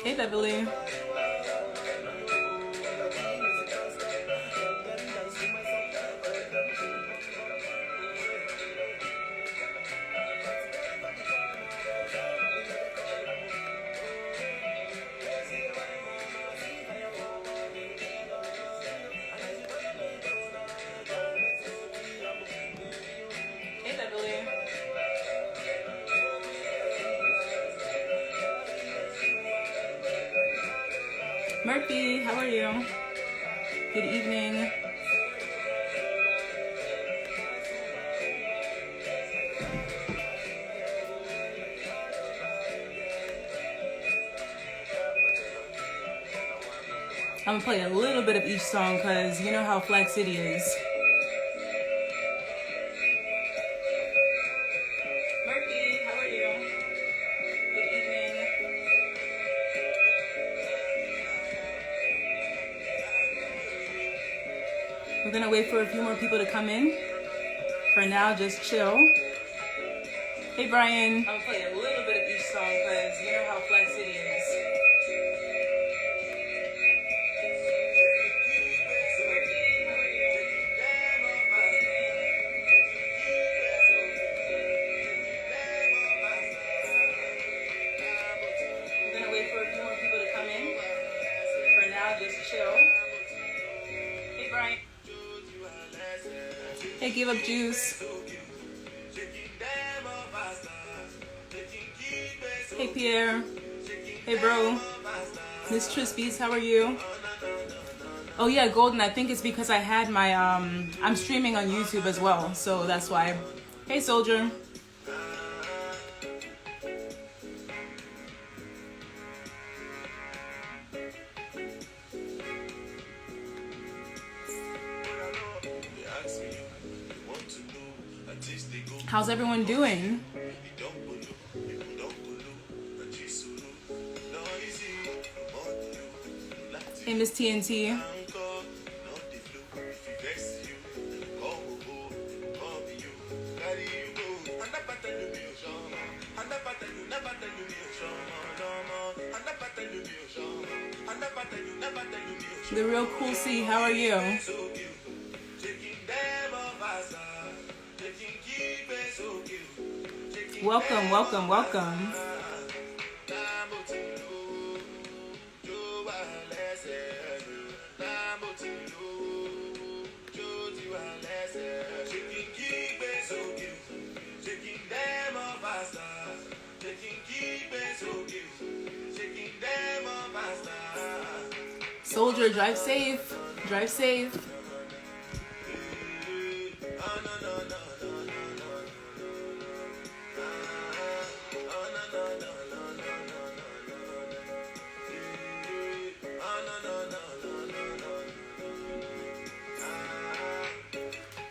Hey, Beverly. Hey, Beverly. Murphy, how are you? Good evening. I'm gonna play a little bit of each song because you know how Flag City is. Murphy, how are you? Good evening. We're gonna wait for a few more people to come in. For now, just chill. Hey, Brian. I'm gonna play a little bit of each song because you know how Flag City is. Hey, give up juice. Hey, Pierre. Hey, bro. Miss Trispies, how are you? Oh yeah, Golden, I think it's because I had my, I'm streaming on YouTube as well, so that's why. Hey, Soldier. How's everyone doing? Hey, Miss TNT. The Real Cool C, how are you? Welcome, welcome, welcome. Soldier, drive safe. Drive safe.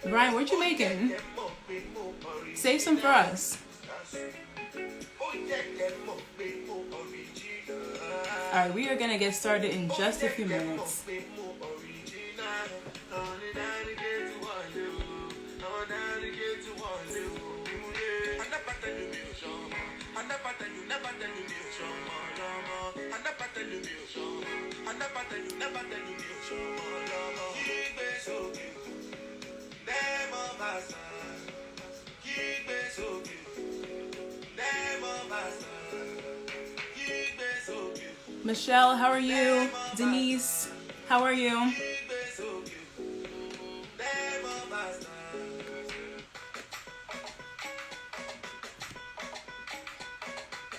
Brian, what you making? Save some for us. Alright, we are going to get started in just a few minutes. Michelle, how are you? Denise, how are you?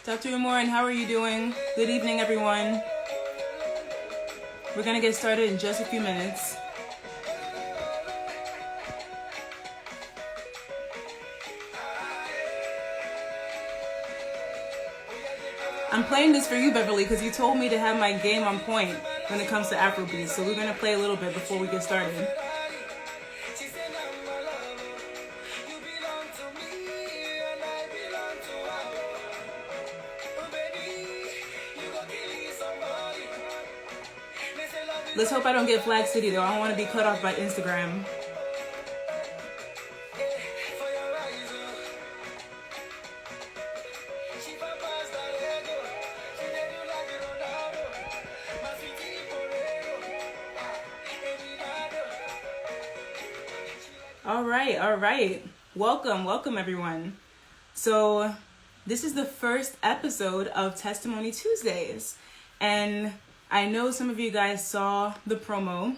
Dr. Morin, how are you doing? Good evening, everyone. We're going to get started in just a few minutes. I'm playing this for you, Beverly, because you told me to have my game on point when it comes to Afrobeats. So we're going to play a little bit before we get started. Let's hope I don't get Flag City, though. I don't want to be cut off by Instagram. All right. Welcome everyone. So this is the first episode of Testimony Tuesdays. And I know some of you guys saw the promo.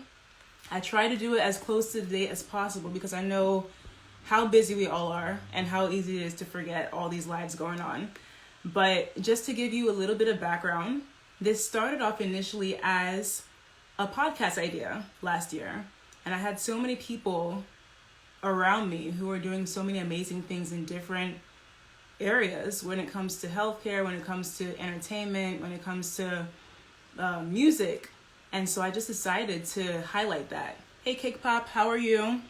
I try to do it as close to the date as possible because I know how busy we all are and how easy it is to forget all these lives going on. But just to give you a little bit of background, this started off initially as a podcast idea last year. And I had so many people around me who are doing so many amazing things in different areas when it comes to healthcare, when it comes to entertainment, when it comes to music. And so I just decided to highlight that. Hey, Cake Pop, how are you?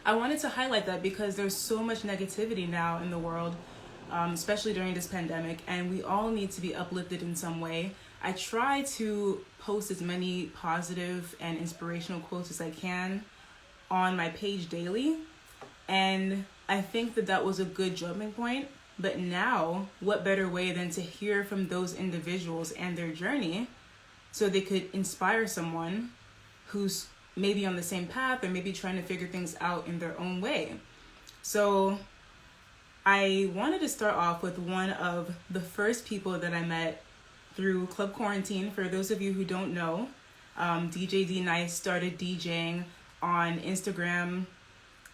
I wanted to highlight that because there's so much negativity now in the world, especially during this pandemic, and we all need to be uplifted in some way. I try to post as many positive and inspirational quotes as I can on my page daily, and I think that was a good jumping point. But now, what better way than to hear from those individuals and their journey so they could inspire someone who's maybe on the same path or maybe trying to figure things out in their own way. So I wanted to start off with one of the first people that I met through Club Quarantine. For those of you who don't know, DJ D Nice started DJing on Instagram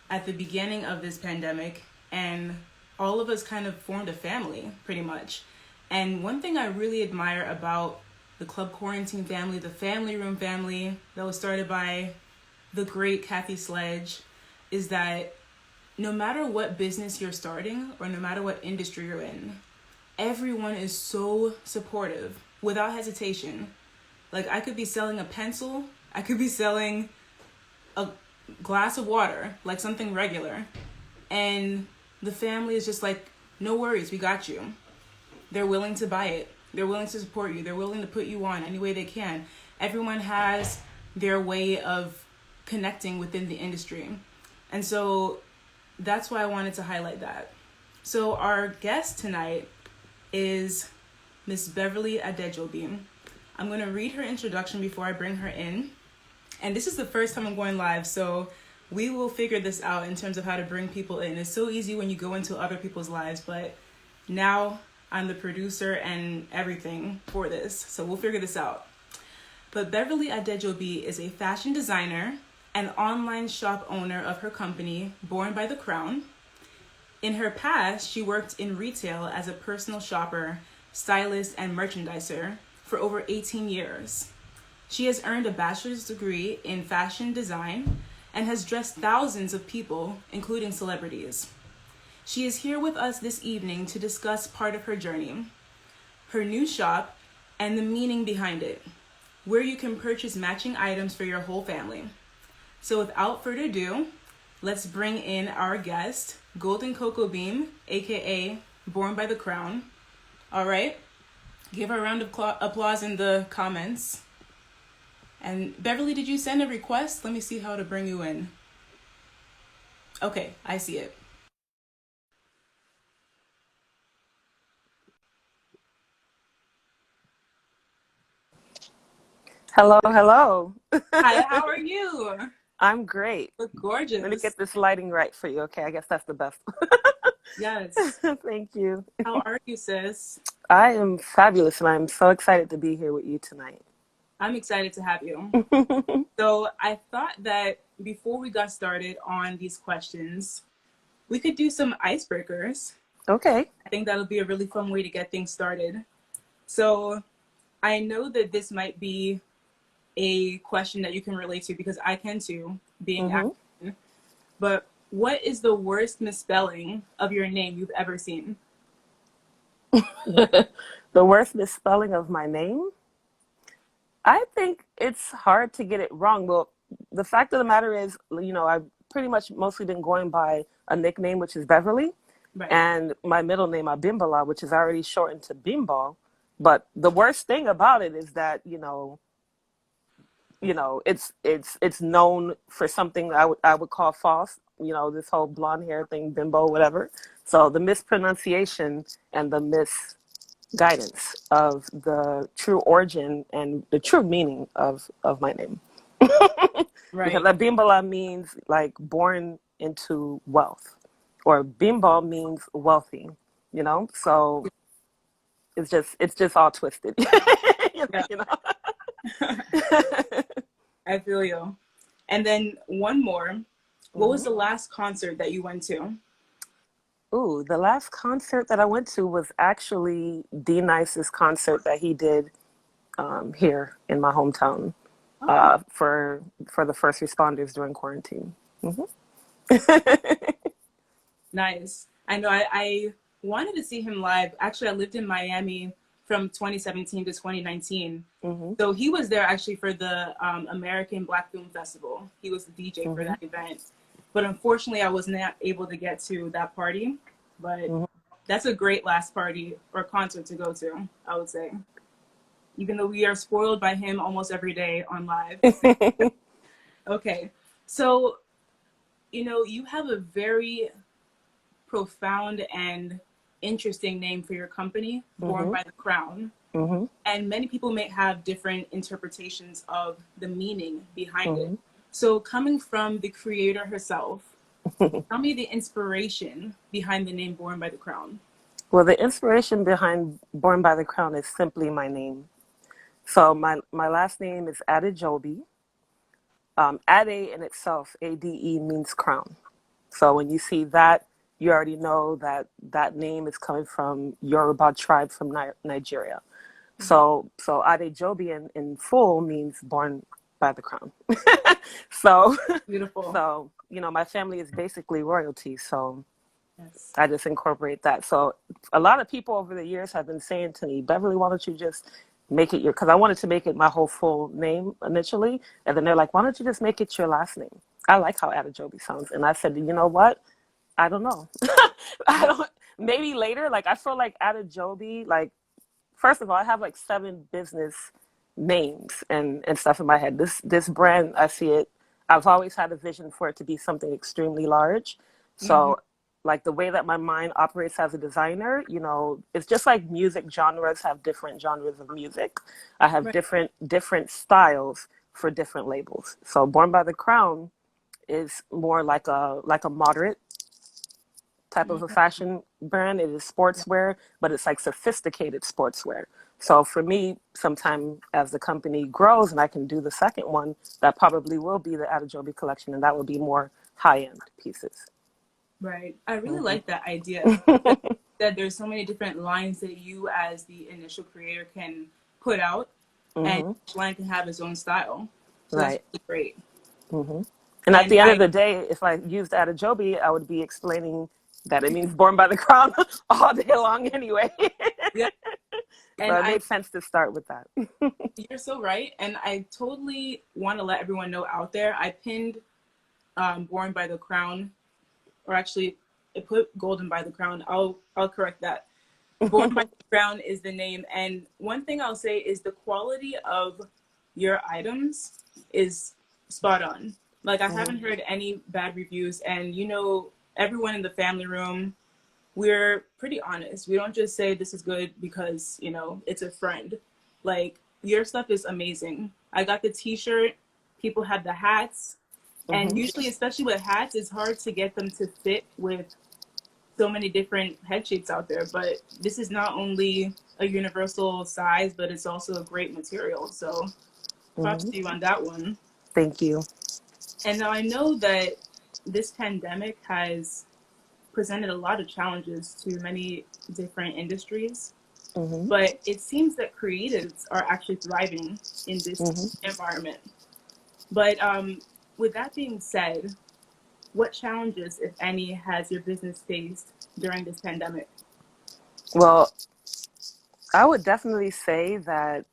at the beginning of this pandemic, and all of us kind of formed a family pretty much. And one thing I really admire about the Club Quarantine family, the Family Room family that was started by the great Kathy Sledge, is that no matter what business you're starting or no matter what industry you're in, everyone is so supportive without hesitation. Like, I could be selling a pencil, I could be selling a glass of water, like something regular, and the family is just like, no worries, we got you. They're willing to buy it. They're willing to support you. They're willing to put you on any way they can. Everyone has their way of connecting within the industry. And so that's why I wanted to highlight that. So our guest tonight is Miss Beverly Adejobi. I'm going to read her introduction before I bring her in. And this is the first time I'm going live, so we will figure this out in terms of how to bring people in. It's so easy when you go into other people's lives, but now I'm the producer and everything for this, so we'll figure this out. But Beverly Adejobi is a fashion designer and online shop owner of her company, Born by the Crown. In her past, she worked in retail as a personal shopper, stylist, and merchandiser for over 18 years. She has earned a bachelor's degree in fashion design and has dressed thousands of people, including celebrities. She is here with us this evening to discuss part of her journey, her new shop, and the meaning behind it, where you can purchase matching items for your whole family. So without further ado, let's bring in our guest, Golden Cocoa Beam, aka Born by the Crown. All right, give her a round of applause in the comments. And Beverly, did you send a request? Let me see how to bring you in. Okay, I see it. Hello. Hi, how are you? I'm great. Look gorgeous. Let me get this lighting right for you. Okay, I guess that's the best. Yes. Thank you. How are you, sis? I am fabulous, and I'm so excited to be here with you tonight. I'm excited to have you. So I thought that before we got started on these questions, we could do some icebreakers. Okay. I think that'll be a really fun way to get things started. So I know that this might be a question that you can relate to because I can too, being African. But what is the worst misspelling of your name you've ever seen? The worst misspelling of my name? I think it's hard to get it wrong. Well, the fact of the matter is, I've pretty much mostly been going by a nickname, which is Beverly, Right. and my middle name, Abimbala, which is already shortened to Bimbal. But the worst thing about it is that, it's known for something I would call false. This whole blonde hair thing, bimbo, whatever. So the mispronunciation and the misguidance of the true origin and the true meaning of my name, because Right. Abimbala means like born into wealth, or Bimbo means wealthy. So it's just all twisted. Yeah. you know? I feel you. And then one more. What was hmm the last concert that you went to? Ooh, the last concert that I went to was actually D Nice's concert that he did here in my hometown, Oh, for the first responders during quarantine. hmm nice. I know I wanted to see him live. Actually, I lived in Miami from 2017 to 2019. hmm So he was there actually for the American Black Film Festival. He was the DJ for hmm that event. But unfortunately, I was not able to get to that party. But hmm that's a great last party or concert to go to, I would say. Even though we are spoiled by him almost every day on live. Okay. So, you have a very profound and interesting name for your company, Born hmm by the Crown. hmm And many people may have different interpretations of the meaning behind it. hmm So, coming from the creator herself, tell me the inspiration behind the name Born by the Crown. Well, the inspiration behind Born by the Crown is simply my name. So my last name is Adejobi. Ade in itself, ADE, means crown. So when you see that, you already know that that name is coming from Yoruba tribe from Nigeria. Mhm. So Adejobi in full means born by the crown. so Beautiful. so my family is basically royalty. So Yes. I just incorporate that. So a lot of people over the years have been saying to me, Beverly, why don't you just make it your, because I wanted to make it my whole full name initially. And then they're like, why don't you just make it your last name? I like how Adejobi sounds. And I said, you know what? I don't know. I Yeah. don't, maybe later, like I feel like Adejobi, like, first of all, I have like 7 business names and stuff in my head. This brand, I see it. I've always had a vision for it to be something extremely large. Hmm. So, like the way that my mind operates as a designer, it's just like music genres have different genres of music. I have Right. different styles for different labels. So, Born by the Crown is more like a moderate type of a Mhm. fashion brand. It is Yeah. sportswear, but it's like sophisticated sportswear. So for me, sometime as the company grows and I can do the second one, that probably will be the Adejobi collection, and that will be more high-end pieces. Right. I really hmm like that idea. That there's so many different lines that you as the initial creator can put out, and hmm each line can have its own style. So that's Right. really great. hmm And at And the end of I the day, if I used Adejobi, I would be explaining that it means born by the crown all day long anyway. yeah, So and it I made sense to start with that. you're so right, and I totally want to let everyone know out there. I pinned Born by the Crown, or actually I put Golden by the Crown. I'll correct that. Born by the Crown is the name, and one thing I'll say is the quality of your items is spot on. Like I hmm haven't heard any bad reviews, and everyone in the family room, we're pretty honest. We don't just say this is good because it's a friend. Like your stuff is amazing. I got the T-shirt. People had the hats, and hmm usually, especially with hats, it's hard to get them to fit with so many different head shapes out there. But this is not only a universal size, but it's also a great material. So props hmm to you on that one. Thank you. And now I know that this pandemic has presented a lot of challenges to many different industries, hmm but it seems that creatives are actually thriving in this hmm environment. But with that being said, what challenges, if any, has your business faced during this pandemic? Well, I would definitely say that,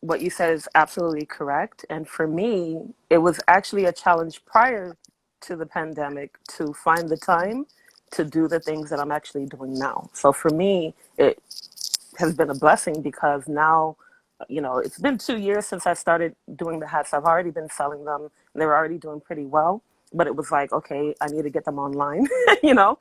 what you said is absolutely correct. And for me, it was actually a challenge prior to the pandemic to find the time to do the things that I'm actually doing now. So for me, it has been a blessing because now, it's been 2 years since I started doing the hats. I've already been selling them and they were already doing pretty well. But it was like, okay, I need to get them online, you know?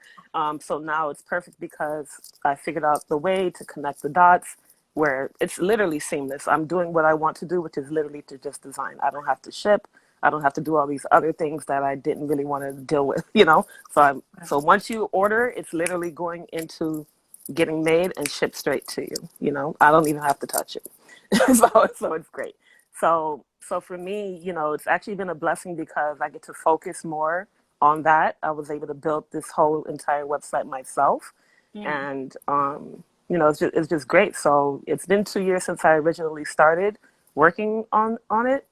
So now it's perfect because I figured out the way to connect the dots where it's literally seamless. I'm doing what I want to do, which is literally to just design. I don't have to ship. I don't have to do all these other things that I didn't really want to deal with, you know? So once you order, it's literally going into getting made and shipped straight to you. I don't even have to touch it. So it's great. So for me, it's actually been a blessing because I get to focus more on that. I was able to build this whole entire website myself, Mm. and it's just great. So it's been 2 years since I originally started working on it.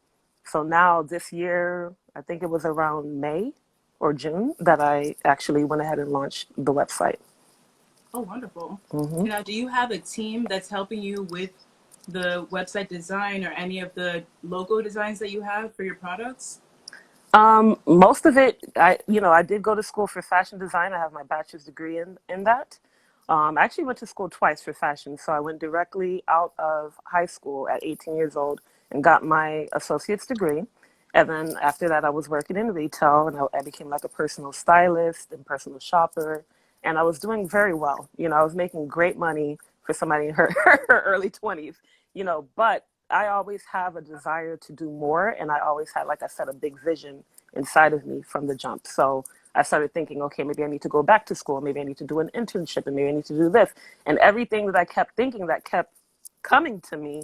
So now this year, I think it was around May or June that I actually went ahead and launched the website. Oh, wonderful. Hmm. Now, do you have a team that's helping you with the website design or any of the logo designs that you have for your products? Most of it, I did go to school for fashion design. I have my bachelor's degree in that. I actually went to school twice for fashion. So I went directly out of high school at 18 years old and got my associate's degree. And then after that, I was working in retail and I became like a personal stylist and personal shopper. And I was doing very well. I was making great money for somebody in her early 20s, but I always have a desire to do more. And I always had, like I said, a big vision inside of me from the jump. So I started thinking, okay, maybe I need to go back to school. Maybe I need to do an internship and maybe I need to do this. And everything that I kept thinking that kept coming to me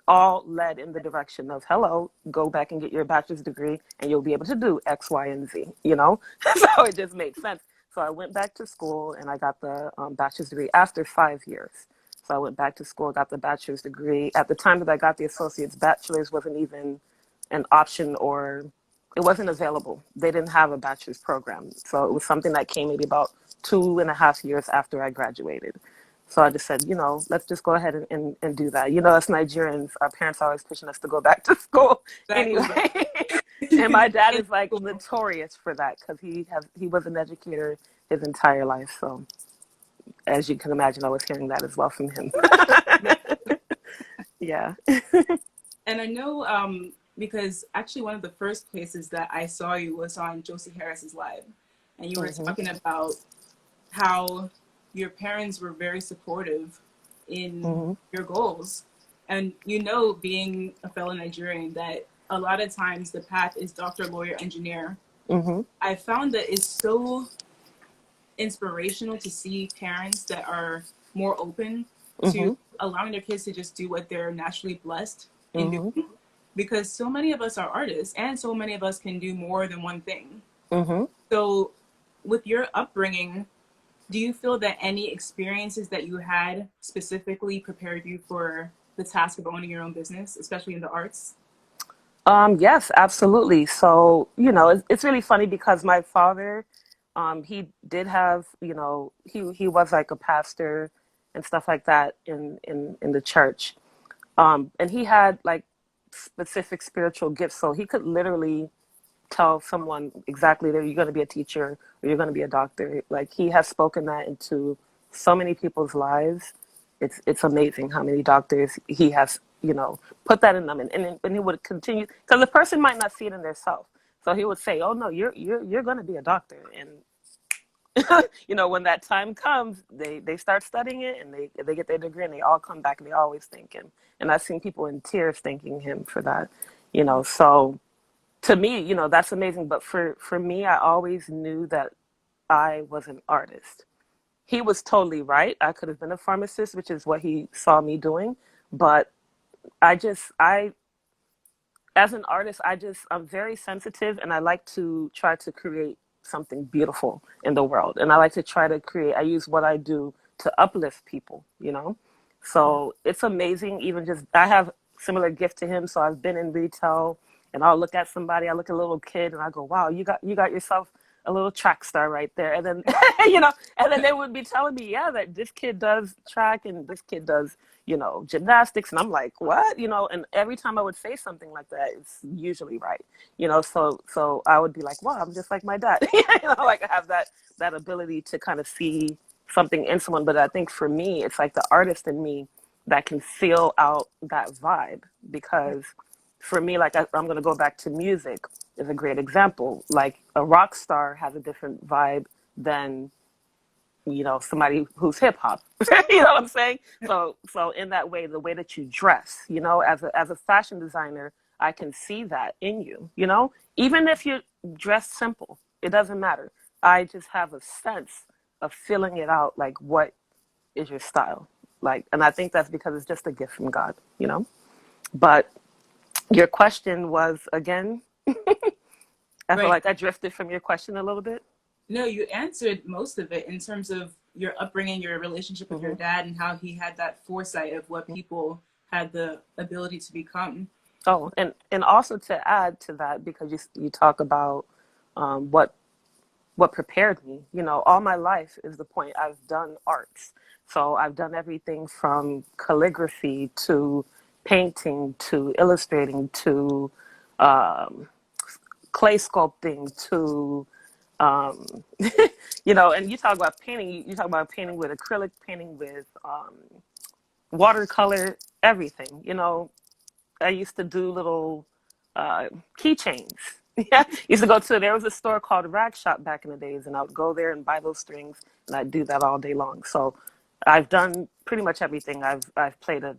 all led in the direction of, hello, go back and get your bachelor's degree and you'll be able to do X, Y, and Z. So it just made sense. So I went back to school and I got the bachelor's degree after 5 years. So I went back to school, got the bachelor's degree. At the time that I got the associate's, bachelor's wasn't even an option or it wasn't available. They didn't have a bachelor's program. So it was something that came maybe about 2.5 years after I graduated. So I just said, let's just go ahead and do that. As Nigerians, our parents are always pushing us to go back to school Exactly. anyway. And my dad In is like school. notorious for that because he was an educator his entire life. So as you can imagine, I was hearing that as well from him. Yeah. Yeah. And I know because actually one of the first places that I saw you was on Josie Harris's live, and you were Hmm. talking about how your parents were very supportive in Hmm. your goals. And being a fellow Nigerian, that a lot of times the path is doctor, lawyer, engineer. Hmm. I found that it's so inspirational to see parents that are more open to Hmm. allowing their kids to just do what they're naturally blessed in Hmm. doing. Because so many of us are artists and so many of us can do more than one thing. Hmm. So, with your upbringing, do you feel that any experiences that you had specifically prepared you for the task of owning your own business, especially in the arts? Yes, absolutely. So, it's really funny because my father, he did have, he was like a pastor and stuff like that in the church. And he had like specific spiritual gifts. So he could literally tell someone exactly that you're going to be a teacher or you're going to be a doctor. Like he has spoken that into so many people's lives. It's amazing how many doctors he has, put that in them, and he would continue because the person might not see it in themselves. So he would say, "Oh no, you're going to be a doctor," and when that time comes, they start studying it and they get their degree and they all come back and they always thank him. And I've seen people in tears thanking him for that. So to me, that's amazing. But for me, I always knew that I was an artist. He was totally right. I could have been a pharmacist, which is what he saw me doing. But I, as an artist, I'm very sensitive and I like to try to create something beautiful in the world. And I like to try to I use what I do to uplift people. Yeah. So it's amazing. Even just, I have similar gift to him. So I've been in retail and I'll look at somebody, I look at a little kid and I go, wow, you got yourself a little track star right there. And then, and then they would be telling me, yeah, that this kid does track and this kid does, gymnastics. And I'm like, what? And every time I would say something like that, it's usually right. So I would be like, wow, I'm just like my dad. Like I have that ability to kind of see something in someone. But I think for me, it's like the artist in me that can feel out that vibe. Because for me, like I'm going to go back to music is a great example. Like a rock star has a different vibe than somebody who's hip hop. You know what I'm saying? So in that way, the way that you dress, as a fashion designer, I can see that in you. Even if you dress simple, it doesn't matter. I just have a sense of feeling it out. Like, what is your style? Like, and I think that's because it's just a gift from God. But your question was again. I feel Right. like I drifted from your question a little bit. No, you answered most of it in terms of your upbringing, your relationship with your Hmm. dad, and how he had that foresight of what people had the ability to become. Oh, and also to add to that, because you talk about what prepared me. All my life is the point. I've done arts, so I've done everything from calligraphy to painting to illustrating to um, clay sculpting to um, and you talk about painting. You talk about painting with acrylic, painting with watercolor, everything. I used to do little uh, keychains. Yeah, used to go to, there was a store called Rag Shop back in the days, and I would go there and buy those strings, and I'd do that all day long. So I've done pretty much everything. I've played a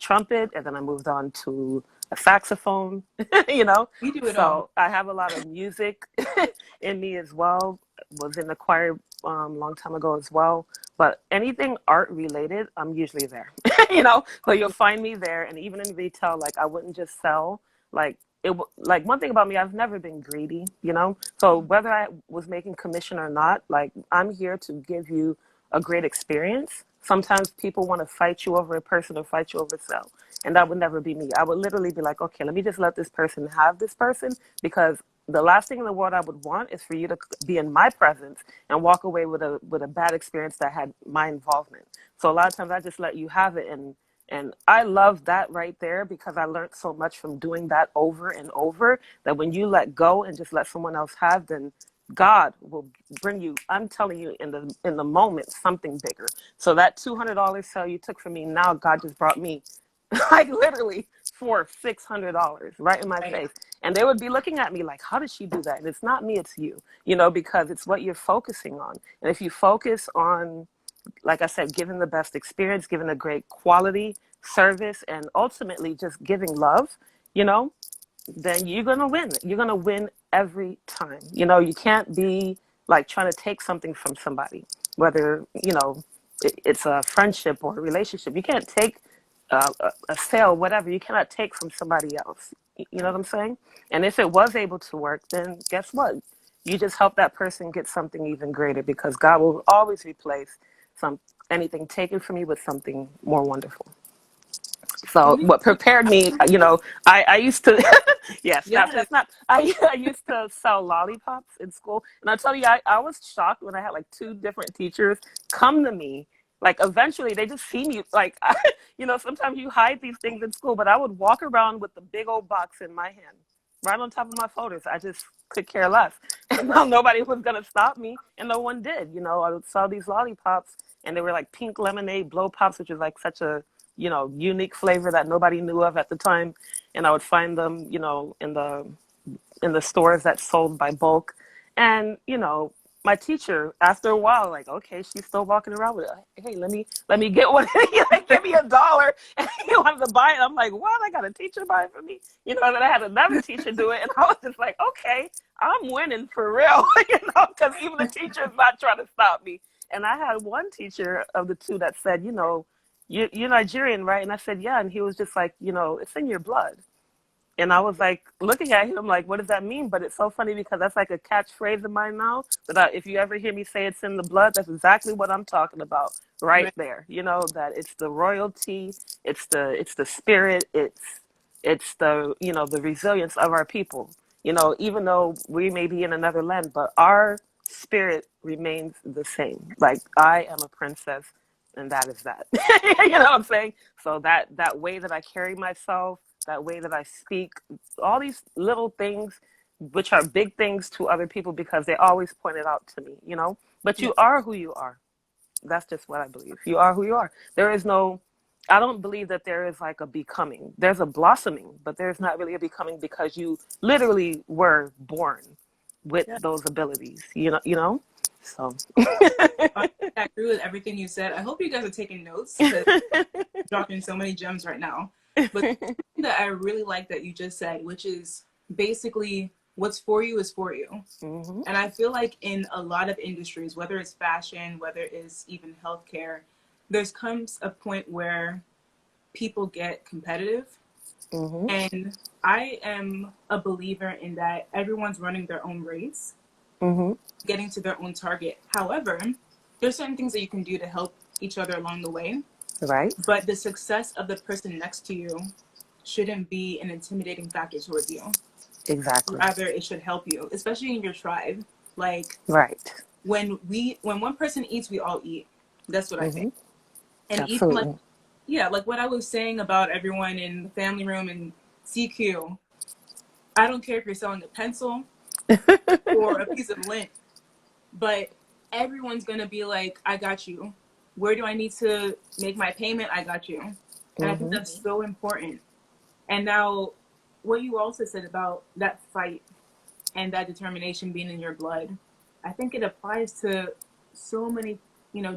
trumpet, and then I moved on to a saxophone. you know. We do it all. So I have a lot of music in me as well. Was in the choir long time ago as well. But anything art related, I'm usually there. So you'll find me there. And even in retail, like I wouldn't just sell. Like like one thing about me, I've never been greedy. So whether I was making commission or not, like I'm here to give you a great experience. Sometimes people want to fight you over a person or fight you over sell. And that would never be me. I would literally be like, okay, let me just let this person have this person, because the last thing in the world I would want is for you to be in my presence and walk away with a bad experience that had my involvement. So a lot of times I just let you have it, and I love that right there, because I learned so much from doing that over and over, that when you let go and just let someone else have, then God will bring you, I'm telling you, in the moment, something bigger. So that $200 sale you took from me, now God just brought me like literally for $600 right in my Right. face. And they would be looking at me like, how did she do that? And it's not me, it's you, because it's what you're focusing on. And if you focus on, like I said, giving the best experience, giving a great quality service, and ultimately just giving love, you know, then you're going to win. You're going to win every time. You can't be like trying to take something from somebody, whether, it's a friendship or a relationship. You can't take a sale, whatever. You cannot take from somebody else. You know what I'm saying? And if it was able to work, then guess what? You just help that person get something even greater, because God will always replace some anything taken from you with something more wonderful. For So me, what prepared me, I used to, yeah, snap, yes. snap, snap. I used to sell lollipops in school. And I tell you, I was shocked when I had like two different teachers come to me. Like eventually they just see me, like, sometimes you hide these things in school, but I would walk around with the big old box in my hand, right on top of my folders. I just could care less. And nobody was going to stop me. And no one did. I would sell these lollipops, and they were like pink lemonade blow pops, which is like such a unique flavor that nobody knew of at the time. And I would find them, in the stores that sold by bulk. And, my teacher, after a while, like, okay, she's still walking around with it. Hey, let me get one. Like, give me $1. And he wanted to buy it. I'm like, what? I got a teacher buy it for me. And then I had another teacher do it. And I was just like, okay, I'm winning for real. Because even the teacher is not trying to stop me. And I had one teacher of the two that said, you're Nigerian, right? And I said, yeah. And he was just like, it's in your blood. And I was like looking at him like, what does that mean? But it's so funny, because that's like a catchphrase of mine now. That if you ever hear me say it's in the blood, that's exactly what I'm talking about right Right. there. That it's the royalty, it's the spirit, it's the the resilience of our people. You know, even though we may be in another land, but our spirit remains the same. Like, I am a princess, and that is that. You know what I'm saying? So that way that I carry myself, that way that I speak, all these little things, which are big things to other people because they always point it out to me, you know? But Yeah. you are who you are. That's just what I believe. You are who you are. There is no, I don't believe that there is like a becoming. There's a blossoming, but there's not really a becoming because you literally were born with Yeah. those abilities, you know? So. I agree with everything you said. I hope you guys are taking notes because dropping so many gems right now. But something that I really like that you just said, which is basically what's for you is for you. Hmm. And I feel like in a lot of industries, whether it's fashion, whether it's even healthcare, there's comes a point where people get competitive. Hmm. And I am a believer in that everyone's running their own race, Hmm. getting to their own target. However, there's certain things that you can do to help each other along the way. Right. But the success of the person next to you shouldn't be an intimidating factor towards you. Exactly. Rather, it should help you, especially in your tribe. Like Right. when one person eats, we all eat. That's what I think. Hmm. And even like, Absolutely. yeah, like what I was saying about everyone in the family room and CQ, I don't care if you're selling a pencil or a piece of lint, but everyone's gonna be like, I got you. Where do I need to make my payment? I got you. And I think Hmm. that's so important. And now, what you also said about that fight and that determination being in your blood, I think it applies to so many,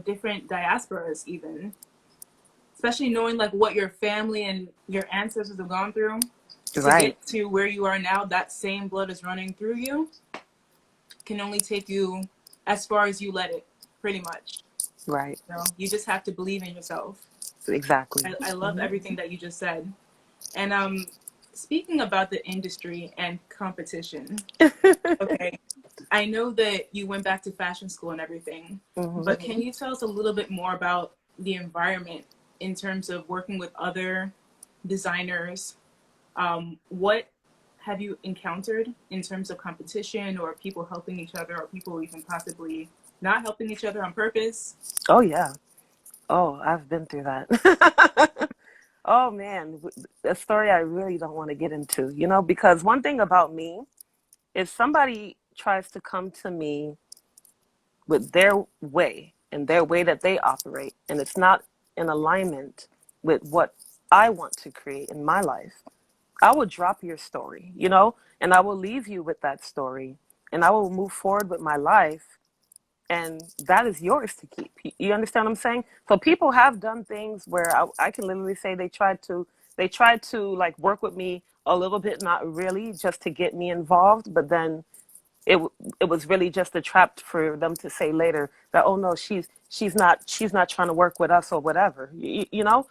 different diasporas, even, especially knowing like what your family and your ancestors have gone through to Right. get to where you are now. That same blood is running through you, can only take you as far as you let it, pretty much. Right. You just have to believe in yourself. Exactly. I love Hmm. everything that you just said. And speaking about the industry and competition, okay, I know that you went back to fashion school and everything, Hmm. but can you tell us a little bit more about the environment in terms of working with other designers? What have you encountered in terms of competition or people helping each other or people even possibly not helping each other on purpose? Oh, yeah. Oh, I've been through that. Oh man, a story I really don't want to get into, you know, because one thing about me, if somebody tries to come to me with their way and their way that they operate, and it's not in alignment with what I want to create in my life, I will drop your story, you know, and I will leave you with that story, and I will move forward with my life, and that is yours to keep. You understand what I'm saying? So people have done things where I can literally say they tried to like work with me a little bit, not really, just to get me involved, but then it it was really just a trap for them to say later that, oh no, she's not trying to work with us or whatever, you know.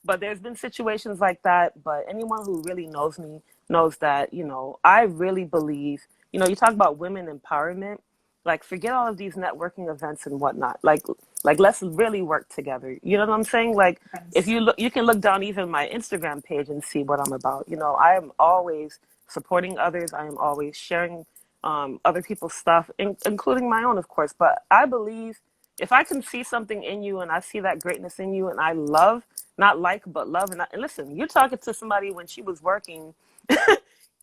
But there's been situations like that. But anyone who really knows me knows that, you know, I really believe, you know, you talk about women empowerment, like forget all of these networking events and whatnot, like let's really work together, you know what I'm saying? Like if Yes. you look, you can look down even my Instagram page and see what I'm about. You know, I am always supporting others. I am always sharing other people's stuff, including my own, of course. But I believe if I can see something in you and I see that greatness in you and I love, not like, but love, and listen, you're talking to somebody when she was working,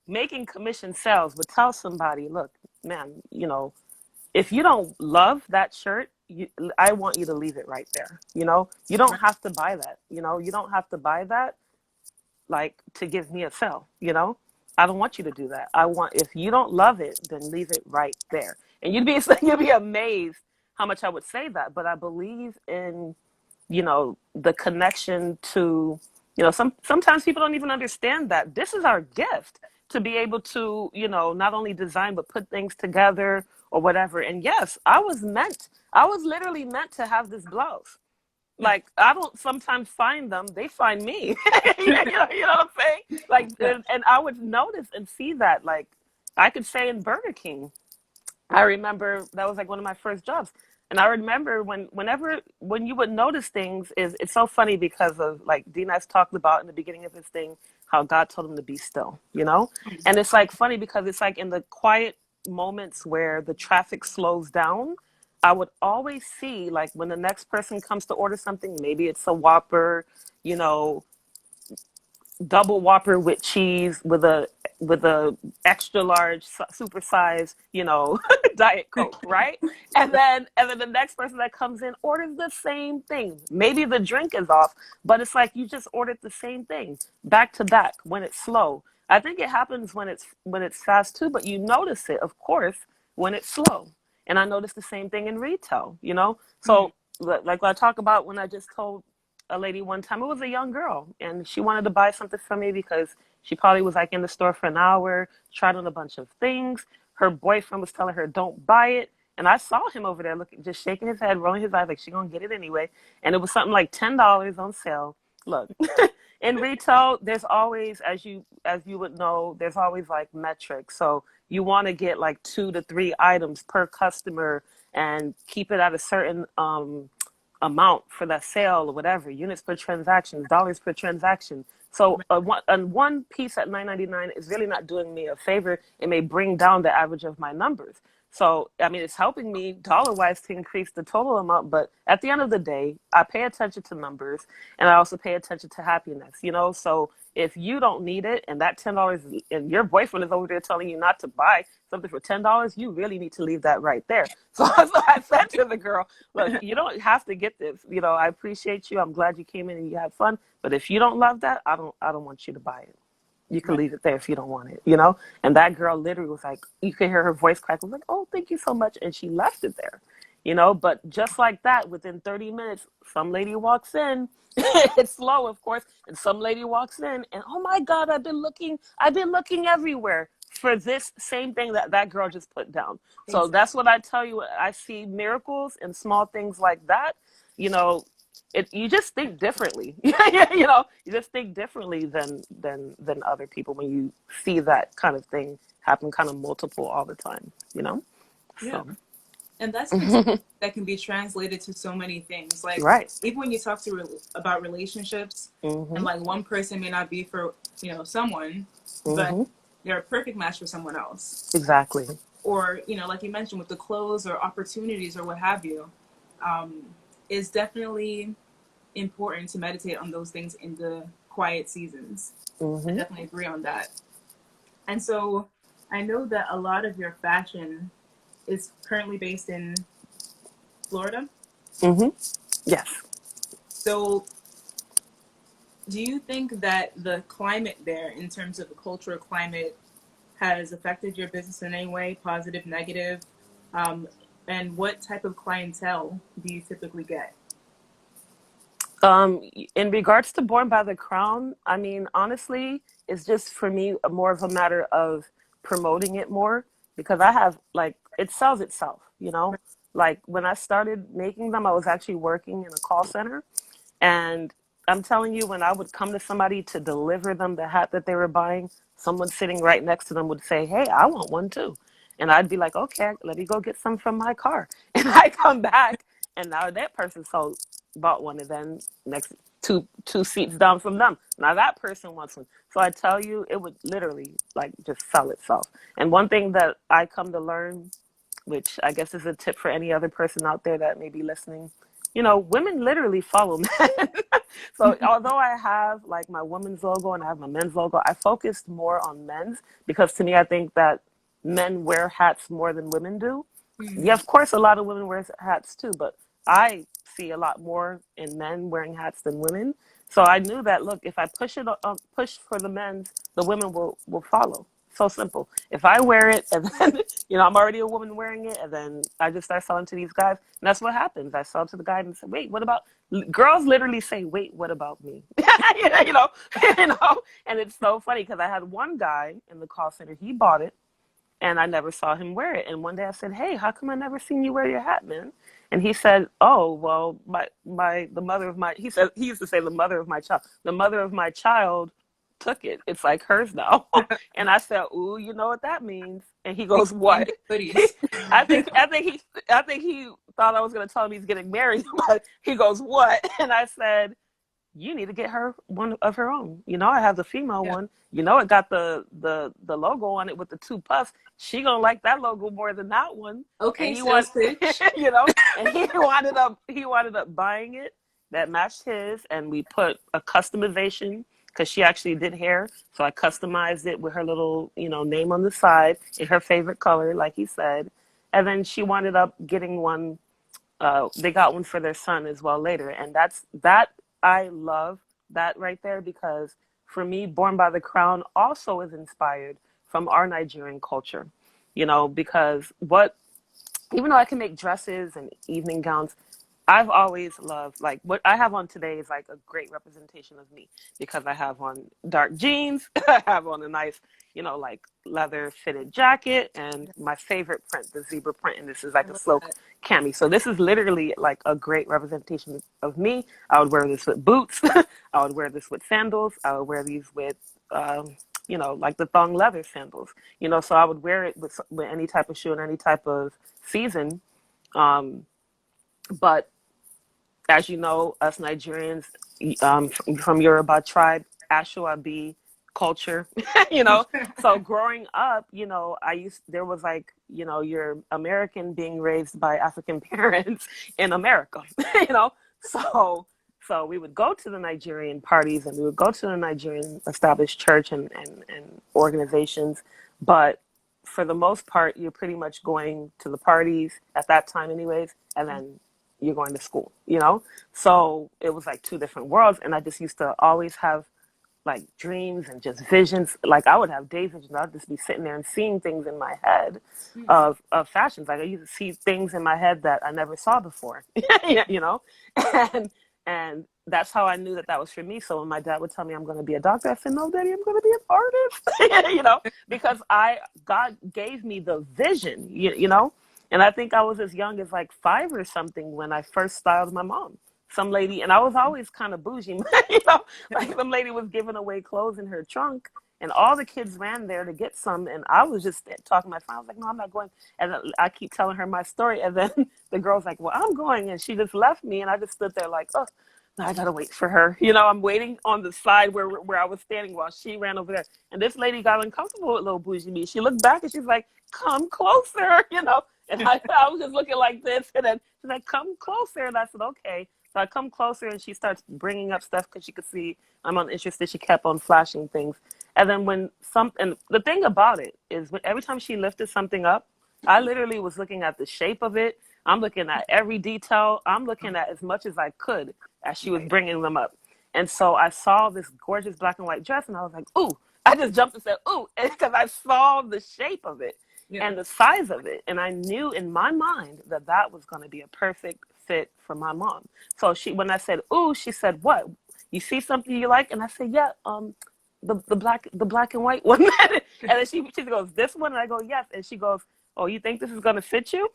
making commission sales, but tell somebody, look, man, you know, if you don't love that shirt, I want you to leave it right there. You know, you don't Right. have to buy that. You know, you don't have to buy that like to give me a sell, you know? I don't want you to do that. I want, if you don't love it, then leave it right there. And you'd be you'd be amazed how much I would say that. But I believe in, you know, the connection to, you know, sometimes people don't even understand that this is our gift to be able to, you know, not only design but put things together or whatever. And yes, I was literally meant to have this blouse. Like I don't sometimes find them; they find me. You know what I'm saying? Like, Yeah. and I would notice and see that. Like, I could say in Burger King, I remember that was like one of my first jobs, and I remember when you would notice things, is it's so funny because of like D-Nice talked about in the beginning of his thing how God told him to be still, you know? And it's like funny because it's like in the quiet moments where the traffic slows down, I would always see like when the next person comes to order something, maybe it's a Whopper, you know, double Whopper with cheese with a extra large super size, you know, Diet Coke, right? And then the next person that comes in orders the same thing. Maybe the drink is off, but it's like you just ordered the same thing back to back when it's slow. I think it happens when it's fast too, but you notice it, of course, when it's slow. And I noticed the same thing in retail, you know? So like I talk about when I just told a lady one time, it was a young girl, and she wanted to buy something from me because she probably was like in the store for an hour, tried on a bunch of things. Her boyfriend was telling her, don't buy it. And I saw him over there looking, just shaking his head, rolling his eyes like she gonna get it anyway. And it was something like $10 on sale. Look, in retail, there's always, as you would know, there's always like metrics. So you want to get like 2 to 3 items per customer and keep it at a certain amount for that sale or whatever, units per transaction, dollars per transaction. So one piece at $9.99 is really not doing me a favor. It may bring down the average of my numbers. So, I mean, it's helping me dollar-wise to increase the total amount. But at the end of the day, I pay attention to numbers, and I also pay attention to happiness, you know? So if you don't need it and that $10 and your boyfriend is over there telling you not to buy something for $10, you really need to leave that right there. So I said to the girl, look, you don't have to get this. You know, I appreciate you. I'm glad you came in and you had fun. But if you don't love that, I don't want you to buy it. You can leave it there if you don't want it, you know? And that girl literally was like, you could hear her voice crack. Was like, oh, thank you so much. And she left it there, you know? But just like that, within 30 minutes, some lady walks in. It's slow, of course. And some lady walks in and, oh my God, I've been looking everywhere for this same thing that girl just put down. So Exactly. that's what I tell you. I see miracles and small things like that, you know. You just think differently. You know, you just think differently than other people when you see that kind of thing happen kind of multiple all the time, you know? Yeah. So And that's consistent. That can be translated to so many things. Like right. even when you talk to about relationships, and like one person may not be for someone, but they're a perfect match for someone else. Exactly. Or like you mentioned with the clothes or opportunities or what have you, is definitely important to meditate on those things in the quiet seasons. I definitely agree on that. And so I know that a lot of your fashion is currently based in Florida. Yes. So do you think that the climate there, in terms of the cultural climate, has affected your business in any way, positive, negative? And what type of clientele do you typically get? In regards to Born by the Crown, I mean, honestly, it's just for me more of a matter of promoting it more because I have like it sells itself, you know. Like when I started making them, I was actually working in a call center, and I'm telling you, when I would come to somebody to deliver them the hat that they were buying, someone sitting right next to them would say, "Hey, I want one too," and I'd be like, "Okay, let me go get some from my car," and I come back, and now that person sold bought one, and then next two seats down from them, now that person wants one. So I tell you, it would literally like just sell itself. And one thing that I come to learn, which I guess is a tip for any other person out there that may be listening, you know, women literally follow men. So although I have like my women's logo and I have my men's logo, I focused more on men's because to me, I think that men wear hats more than women do. Yeah, of course, a lot of women wear hats too, but I see a lot more in men wearing hats than women. So I knew that, look, if I push for the men's, the women will follow. So simple. If I wear it and then, you know, I'm already a woman wearing it and then I just start selling to these guys. And that's what happens. I sell to the guy and say, wait, what about, girls literally say, wait, what about me? you know, you know, and it's so funny because I had one guy in the call center, he bought it and I never saw him wear it. And one day I said, hey, how come I never seen you wear your hat, man? And he said, oh, well, the mother of my, he said, he used to say the mother of my child took it. It's like hers now. And I said, ooh, you know what that means? And he goes, what? I think he thought I was going to tell him he's getting married, but he goes, what? And I said, you need to get her one of her own. I have the female one. It got the logo on it with the two puffs. She gonna like that logo more than that one. And Okay, he sales pitch. and he wanted up buying it that matched his, and we put a customization because she actually did hair, so I customized it with her little name on the side in her favorite color, like he said, and then she wanted up getting one. They got one for their son as well later, and that I love that right there because for me, Born by the Crown also is inspired from our Nigerian culture, because even though I can make dresses and evening gowns, I've always loved, like, what I have on today is like a great representation of me because I have on dark jeans, I have on a nice, like leather fitted jacket, and my favorite print, the zebra print, and this is I like a love silk that. cami. So this is literally like a great representation of me. I would wear this with boots. I would wear this with sandals. I would wear these with, like the thong leather sandals. So I would wear it with any type of shoe and any type of season. Um, but as you know, us Nigerians, from Yoruba tribe, Ashoabi culture, you know. So growing up, there was like, you're American being raised by African parents in America, you know. So, so we would go to the Nigerian parties and we would go to the Nigerian established church and organizations, but for the most part, you're pretty much going to the parties at that time, anyways, and then you're going to school, So it was like two different worlds. And I just used to always have like dreams and just visions. Like I would have day visions. I'd just be sitting there and seeing things in my head of fashions. Like I used to see things in my head that I never saw before, and, and that's how I knew that was for me. So when my dad would tell me I'm going to be a doctor, I said, no, Daddy, I'm going to be an artist, because God gave me the vision, and I think I was as young as like 5 or something when I first styled my mom. Some lady, and I was always kind of bougie, like some lady was giving away clothes in her trunk, and all the kids ran there to get some, and I was just talking to my friend. I was like, no, I'm not going. And I keep telling her my story, and then the girl's like, well, I'm going, and she just left me, and I just stood there like, oh, I gotta wait for her. I'm waiting on the side where I was standing while she ran over there. And this lady got uncomfortable with little bougie me. She looked back and she's like, come closer, And I was just looking like this. And then she's like, come closer. And I said, okay. So I come closer and she starts bringing up stuff because she could see I'm uninterested. She kept on flashing things. And then and the thing about it is every time she lifted something up, I literally was looking at the shape of it. I'm looking at every detail. I'm looking at as much as I could as she was bringing them up. And so I saw this gorgeous black and white dress and I was like, ooh, I just jumped and said, ooh, because I saw the shape of it and the size of it. And I knew in my mind that was going to be a perfect fit for my mom. So when I said, ooh, she said, what? You see something you like? And I said, yeah, the black and white one. And then she goes, this one? And I go, yes. And she goes, oh, you think this is going to fit you?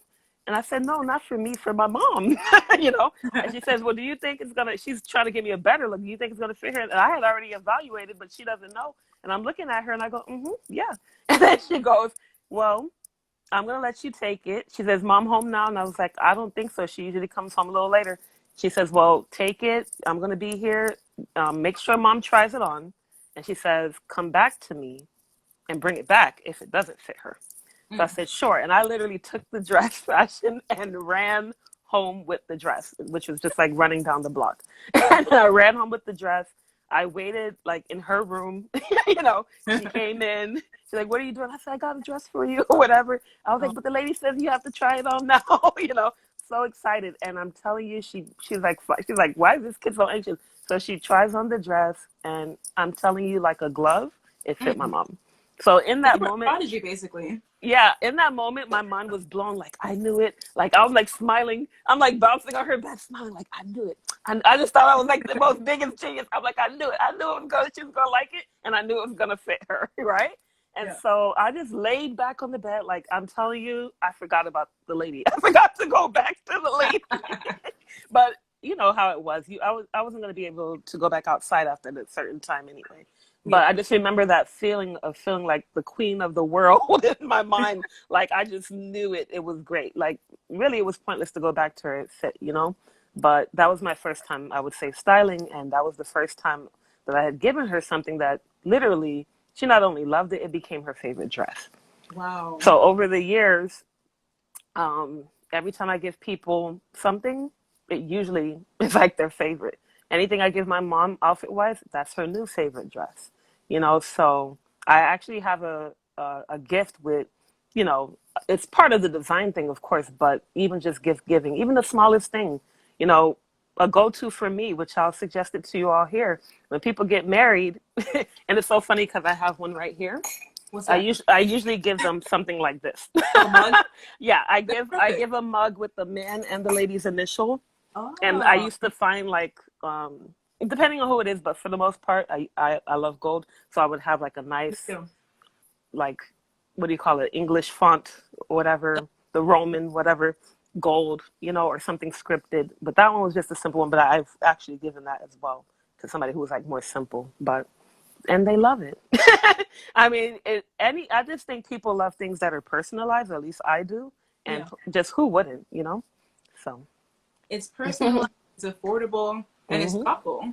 And I said, no, not for me, for my mom, And she says, well, do you think she's trying to give me a better look. Do you think it's going to fit her? And I had already evaluated, but she doesn't know. And I'm looking at her and I go, yeah. And then she goes, well, I'm going to let you take it. She says, Mom home now? And I was like, I don't think so. She usually comes home a little later. She says, well, take it. I'm going to be here. Make sure Mom tries it on. And she says, come back to me and bring it back if it doesn't fit her. So I said, sure. And I literally took the dress fashion and ran home with the dress, which was just like running down the block. And I ran home with the dress. I waited like in her room, she came in. She's like, what are you doing? I said, I got a dress for you or whatever. I was like, but the lady says you have to try it on now, so excited. And I'm telling you, she's like, why is this kid so anxious? So she tries on the dress and I'm telling you, like a glove, it fit my mom. So in that moment, Prodigy, basically. yeah, in that moment, my mind was blown. Like, I knew it. Like, I was like smiling. I'm like bouncing on her bed, smiling. Like, I knew it. And I just thought I was like the most biggest genius. I'm like, I knew it. I knew she was going to like it. And I knew it was going to fit her. Right. And so I just laid back on the bed. Like, I'm telling you, I forgot about the lady. I forgot to go back to the lady. But you know how it was. I wasn't going to be able to go back outside after a certain time anyway. But I just remember that feeling of feeling like the queen of the world in my mind. Like I just knew it. It was great. Like really, it was pointless to go back to her fit, But that was my first time, I would say, styling. And that was the first time that I had given her something that literally, she not only loved it, it became her favorite dress. Wow. So over the years, um, every time I give people something, it usually is like their favorite. Anything I give my mom outfit wise, that's her new favorite dress. So I actually have a gift with, it's part of the design thing, of course, but even just gift giving, even the smallest thing, you know, a go to for me, which I'll suggest it to you all here. When people get married, and it's so funny because I have one right here. What's I that? usually I usually give them something like this. A mug? Yeah, I That's give perfect. a mug with the man and the lady's initial, and I Oh, used to find like depending on who it is, but for the most part, I love gold, so I would have like a me nice too. like what do you call it, English font, whatever, the Roman whatever, gold, or something scripted. But that one was just a simple one. But I've actually given that as well to somebody who was like more simple, but and they love it. I mean, I just think people love things that are personalized, or at least I do, and Yeah. just who wouldn't. So, It's personalized, it's affordable, and it's hmm thoughtful.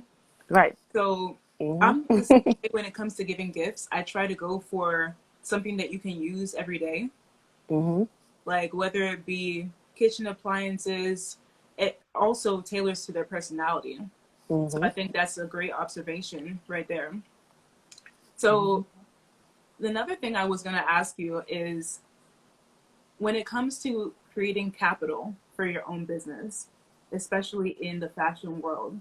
right. So hmm I'm the same way when it comes to giving gifts. I try to go for something that you can use every day, hmm like whether it be kitchen appliances, it also tailors to their personality. So hmm I think that's a great observation right there. hmm So another thing I was going to ask you is when it comes to creating capital for your own business, especially in the fashion world,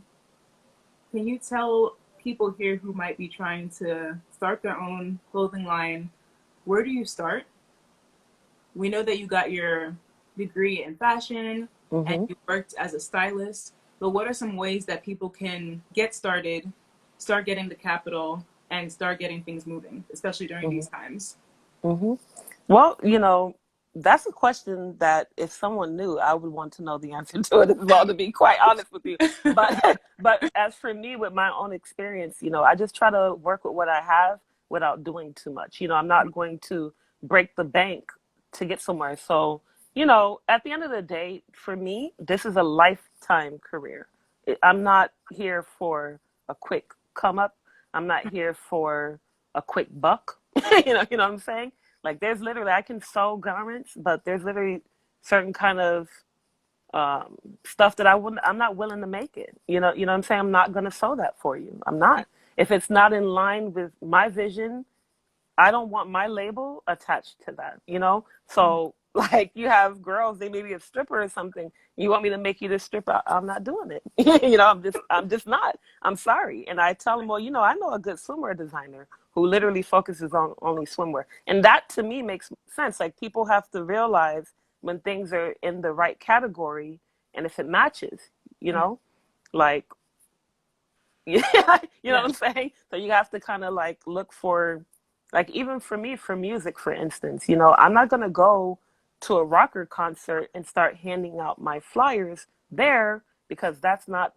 can you tell people here who might be trying to start their own clothing line, where do you start? We know that you got your degree in fashion and hmm you worked as a stylist, but what are some ways that people can get started, start getting the capital, and start getting things moving, especially during hmm these times? hmm Well, that's a question that if someone knew, I would want to know the answer to it as well, to be quite honest with you. But but as for me, with my own experience, I just try to work with what I have without doing too much. I'm not going to break the bank to get somewhere. So, at the end of the day, for me, this is a lifetime career. I'm not here for a quick come up. I'm not here for a quick buck. You know what I'm saying? Like there's literally I can sew garments, but there's literally certain kind of stuff that I'm not willing to make it. You know what I'm saying? I'm not gonna sew that for you. I'm not. If it's not in line with my vision, I don't want my label attached to that. So like you have girls, they may be a stripper or something. You want me to make you this stripper? I'm not doing it. I'm just not. I'm sorry. And I tell them, well, I know a good swimwear designer who literally focuses on only swimwear. And that to me makes sense. Like people have to realize when things are in the right category and if it matches, you know, like yeah, you know Yeah. what I'm saying? So you have to kind of like look for, like, even for me, for music, for instance, I'm not going to go to a rocker concert and start handing out my flyers there because that's not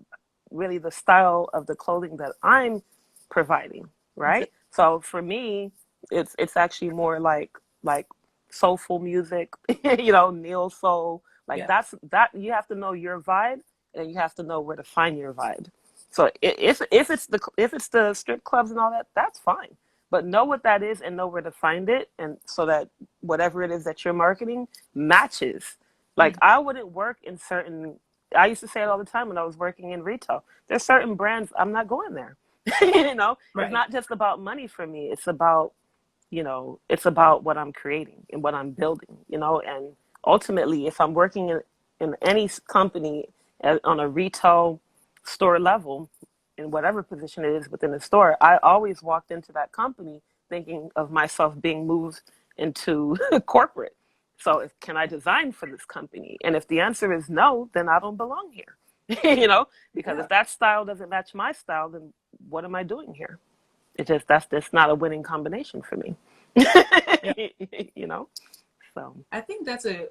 really the style of the clothing that I'm providing, right? Exactly. So for me, it's actually more like soulful music, neo soul. Like Yeah. that you have to know your vibe and you have to know where to find your vibe. So if it's the strip clubs and all that, that's fine. But know what that is and know where to find it, and so that whatever it is that you're marketing matches. Like Mm. I wouldn't work in certain. I used to say it all the time when I was working in retail. There's certain brands I'm not going there. It's Right. not just about money for me. It's about what I'm creating and what I'm building. And ultimately, if I'm working in any company on a retail store level, in whatever position it is within the store, I always walked into that company thinking of myself being moved into corporate. So can I design for this company? And if the answer is no, then I don't belong here. Because Yeah. if that style doesn't match my style, then what am I doing here? That's not a winning combination for me. Yeah. you know? So I think that's a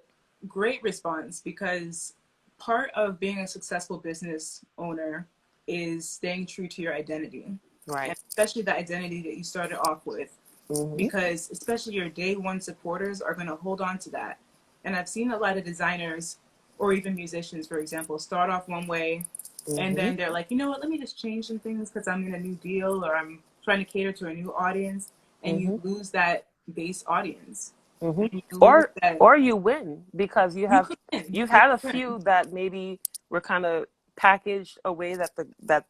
great response because part of being a successful business owner is staying true to your identity, right. and especially the identity that you started off with, hmm because especially your day one supporters are going to hold on to that. And I've seen a lot of designers or even musicians, for example, start off one way, and Mm-hmm. then they're like, you know what, let me just change some things because I'm in a new deal or I'm trying to cater to a new audience, and you Mm-hmm. lose that base audience, Hmm. and you lose Or that. or you win because You could win. you've You had a could win. few that maybe were kind of packaged a way that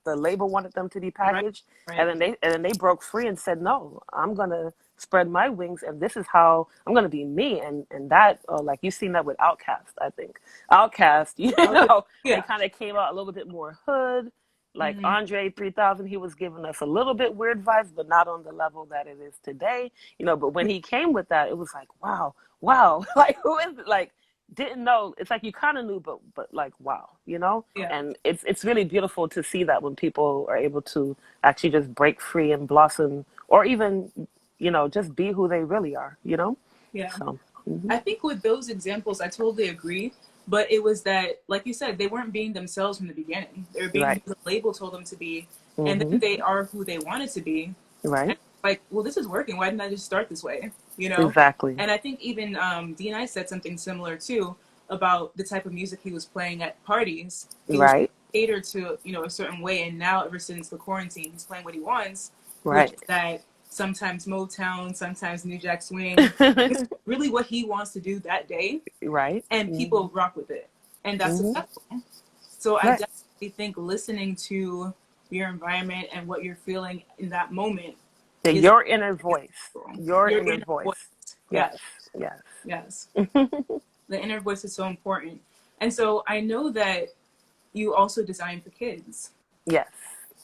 the label wanted them to be Right, packaged, right. and then they broke free and said, no, I'm gonna spread my wings, and this is how I'm gonna be me. And that, like you've seen that with Outkast. I think Outkast, you Oh yeah, know, they yeah. kind of came out a little bit more hood. Like Mm-hmm. Andre 3000, he was giving us a little bit weird vibes, but not on the level that it is today, you know. But when he came with that, it was like, wow, like who is it? Like, didn't know. It's like you kind of knew, but like, wow, you know. Yeah, And it's really beautiful to see that when people are able to actually just break free and blossom, or even, you know, just be who they really are, you know. yeah. So, hmm. I think with those examples, I totally agree. But it was that, like you said, they weren't being themselves from the beginning. They were being Right. who the label told them to be, and Hmm. then they are who they wanted to be. Right. And like, well, this is working. Why didn't I just start this way? You know? Exactly. And I think even D&I said something similar too about the type of music he was playing at parties. He was Right. catered to, you know, a certain way, and now ever since the quarantine, he's playing what he wants, which Right. is that sometimes Motown, sometimes New Jack Swing. It's really what he wants to do that day, Right. and Hmm. people rock with it, and that's Hmm. successful. So I Right. definitely think listening to your environment and what you're feeling in that moment Yeah, is your inner voice. Your your inner inner voice. voice. Yes. Yes, Yes. yes. The inner voice is so important. And so I know that you also design for kids. Yes.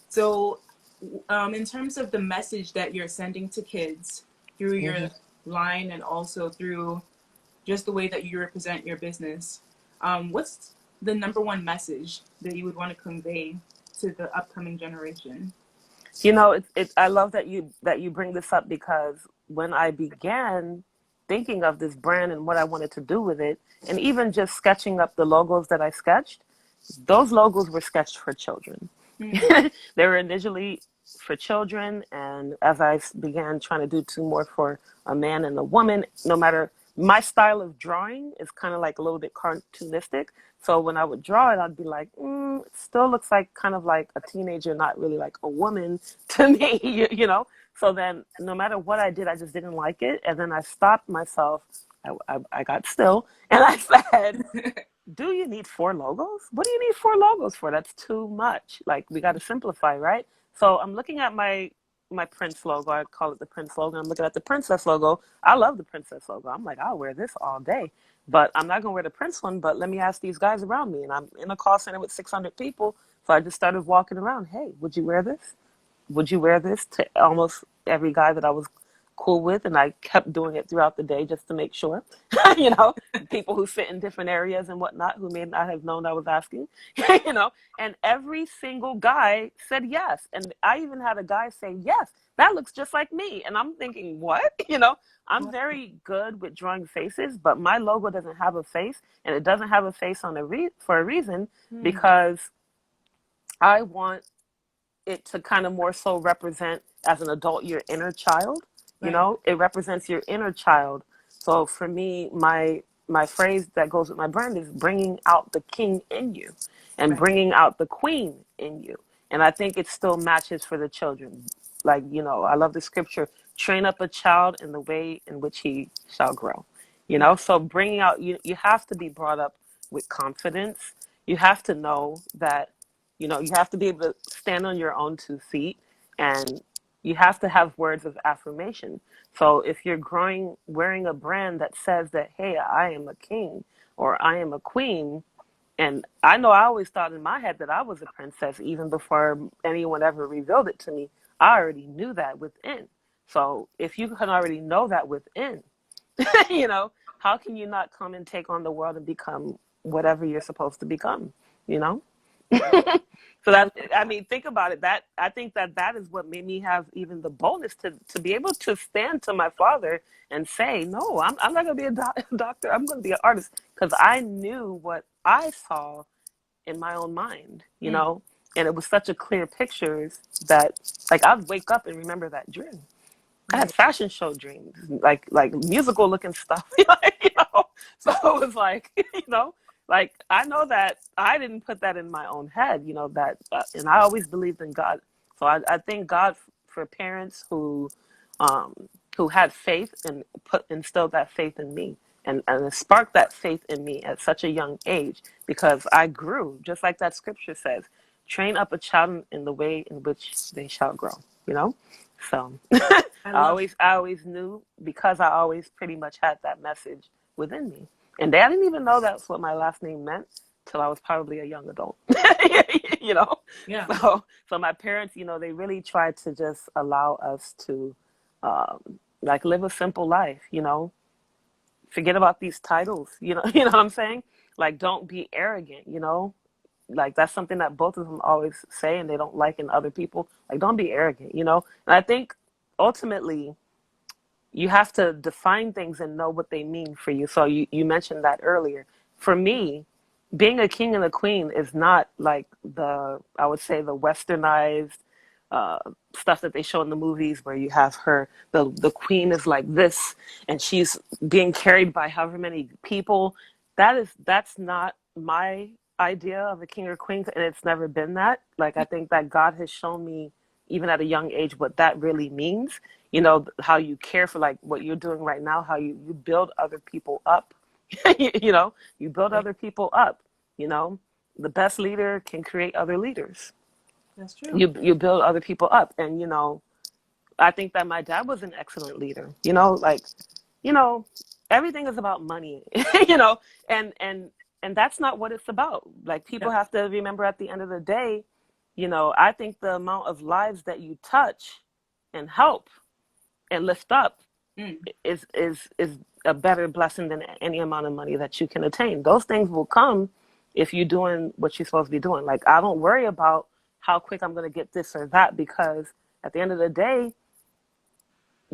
So, in terms of the message that you're sending to kids through Hmm. your line and also through just the way that you represent your business, what's the number one message that you would want to convey to the upcoming generation? You know, I love that you bring this up because when I began thinking of this brand and what I wanted to do with it, and even just sketching up the logos that I sketched, those logos were sketched for children. Mm, They were initially for children, and as I began trying to do two more for a man and a woman, no matter my style of drawing is kind of like a little bit cartoonistic. So when I would draw it, I'd be like, it still looks like kind of like a teenager, not really like a woman to me, you know? So then no matter what I did, I just didn't like it. And then I stopped myself. I got still and I said, do you need four logos? What do you need four logos for? That's too much. Like we got to simplify, right? So I'm looking at my Prince logo. I call it the Prince logo. I'm looking at the Princess logo. I love the Princess logo. I'm like, I'll wear this all day. But I'm not gonna wear the Prince one. But let me ask these guys around me, and I'm in a call center with 600 people. So I just started walking around. Hey, would you wear this? Would you wear this? To almost every guy that I was cool with, and I kept doing it throughout the day just to make sure. You know, people who sit in different areas and whatnot who may not have known I was asking. You know, and every single guy said yes, and I even had a guy say yes. That looks just like me, and I'm thinking, what? You know, I'm very good with drawing faces, but my logo doesn't have a face, and it doesn't have a face on for a reason mm, because I want it to kind of more so represent as an adult your inner child. You right, know, it represents your inner child. So for me, my phrase that goes with my brand is bringing out the king in you and right. bringing out the queen in you. And I think it still matches for the children. Like, you know, I love the scripture, train up a child in the way in which he shall grow. You Yeah, know, so bringing out, you have to be brought up with confidence. You have to know that, you know, you have to be able to stand on your own 2 feet, and you have to have words of affirmation. So if you're growing, wearing a brand that says that, hey, I am a king or I am a queen, and I know I always thought in my head that I was a princess even before anyone ever revealed it to me. I already knew that within. So if you can already know that within, you know, how can you not come and take on the world and become whatever you're supposed to become, you know? right. So I that, love I mean, think about it. That I think that that is what made me have even the boldness to be able to stand to my father and say, no, I'm not going to be a doctor. I'm going to be an artist because I knew what I saw in my own mind, you mm, know, and it was such a clear pictures that like I'd wake up and remember that dream. I had right. fashion show dreams, like musical looking stuff, like, you know. So it was like, you know, Like, I know that I didn't put that in my own head, that, and I always believed in God. So I thank God for parents um, who had faith and instilled that faith in me, and sparked that faith in me at such a young age, because I grew, just like that scripture says, train up a child in the way in which they shall grow, you know? So I I love always knew, because I always pretty much had that message within me. And I didn't even know that's what my last name meant till I was probably a young adult. you know? yeah. So my parents, they really tried to just allow us to like live a simple life, forget about these titles, you know what I'm saying? Like, don't be arrogant, like that's something that both of them always say, and they don't like in other people. Like, don't be arrogant, And I think ultimately you have to define things and know what they mean for you. So you mentioned that earlier. For me, being a king and a queen is not like I would say, the westernized uh, stuff that they show in the movies, where you have the queen is like this, and she's being carried by however many people. That's not my idea of a king or queen, and it's never been that. Like, I think that God has shown me, even at a young age, what that really means. How you care for, like what you're doing right now, how you build other people up. You build Yeah, other people up. The best leader can create other leaders. that's true. You build other people up. And I think that my dad was an excellent leader. Like, you know everything is about money. you know and that's not what it's about. Like, Yeah. people have to remember, at the end of the day, I think the amount of lives that you touch and help and lift up Mm. is a better blessing than any amount of money that you can attain. Those things will come if you're doing what you're supposed to be doing. Like, I don't worry about how quick I'm going to get this or that, because at the end of the day,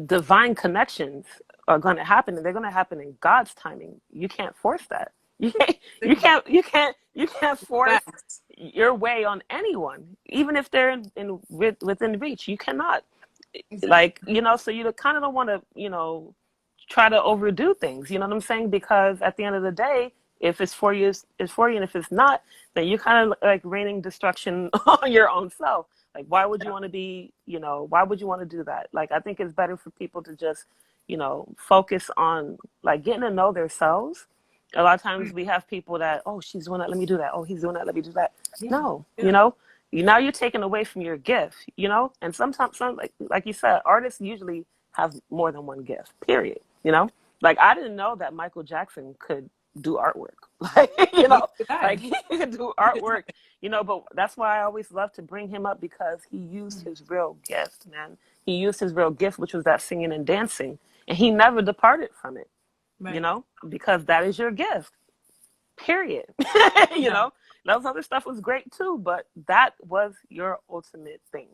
divine connections are going to happen, and they're going to happen in God's timing. You can't force that. You can't, you Exactly. can't, you can't, you can't force Facts. your way on anyone, even if they're within reach. You cannot. Exactly. Like, so you kind of don't want to, try to overdo things. You know what I'm saying? Because at the end of the day, if it's for you, it's for you, and if it's not, then you're kind of like raining destruction on your own self. Like, why would you Yeah. want to why would you want to do that? Like, I think it's better for people to just, focus on, like, getting to know themselves. A lot of times Mm. we have people that, oh, she's doing that, let me do that. Oh, he's doing that, let me do that. Yeah. No, Yeah. now you're taking away from your gift, and sometimes, like you said, artists usually have more than one gift, period. Like, I didn't know that Michael Jackson could do artwork. Like, Neither did like I. he could do artwork, but that's why I always love to bring him up, because he used Mm. his real gift, man. He used his real gift, which was that singing and dancing, and he never departed from it, Right. because that is your gift, period. you Yeah. know, those other stuff was great too, but that was your ultimate thing.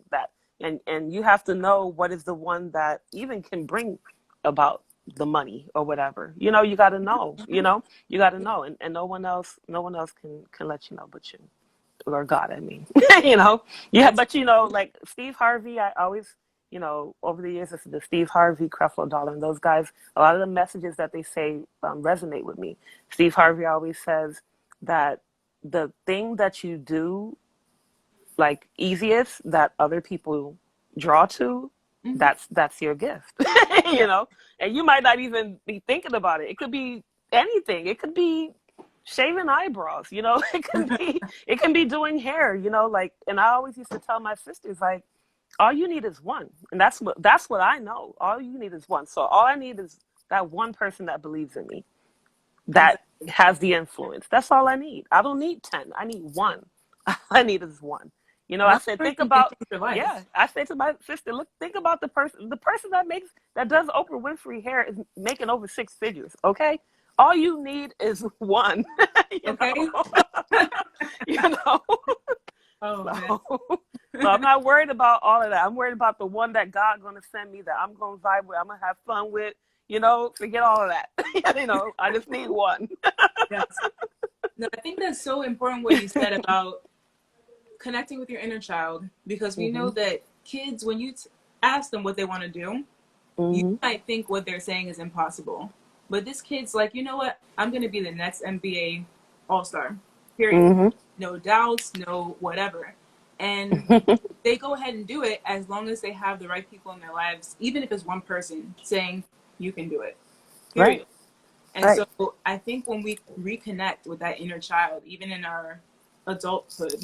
And you have to know what is the one that even can bring about the money or whatever. You got to know. You got to Yeah. know, and no one else can let you know but you, or God. I mean, you know. Yeah, That's but like Steve Harvey, I always. Over the years, the Steve Harvey, Creflo Dollar, and those guys, a lot of the messages that they say resonate with me. Steve Harvey always says that the thing that you do, like, easiest, that other people draw to, hmm that's your gift. yeah. And you might not even be thinking about it. It could be anything. It could be shaving eyebrows. It can be doing hair. Like, and I always used to tell my sisters, like, all you need is one, and that's what I know. All you need is one. So all I need is that one person that believes in me, that Exactly. has the influence. That's all I need. I don't need 10. I need one. All I need is one. I One said, think person can about, change your yeah, life. I said to my sister, look, think about the person that does Oprah Winfrey hair is making over six figures. Okay. All you need is one, you Okay. know, you know, Oh man. so, so I'm not worried about all of that. I'm worried about the one that God going to send me, that I'm going to vibe with, I'm going to have fun with, forget all of that. I just need one. Yes. No, I think that's so important what you said about connecting with your inner child, because we know hmm that kids, when you ask them what they want to do, you hmm might think what they're saying is impossible. But this kid's like, you know what? I'm going to be the next NBA all-star, period. Mm-hmm. No doubts, no whatever. And they go ahead and do it as long as they have the right people in their lives, even if it's one person saying, you can do it, Right. period. And Right. so I think when we reconnect with that inner child, even in our adulthood,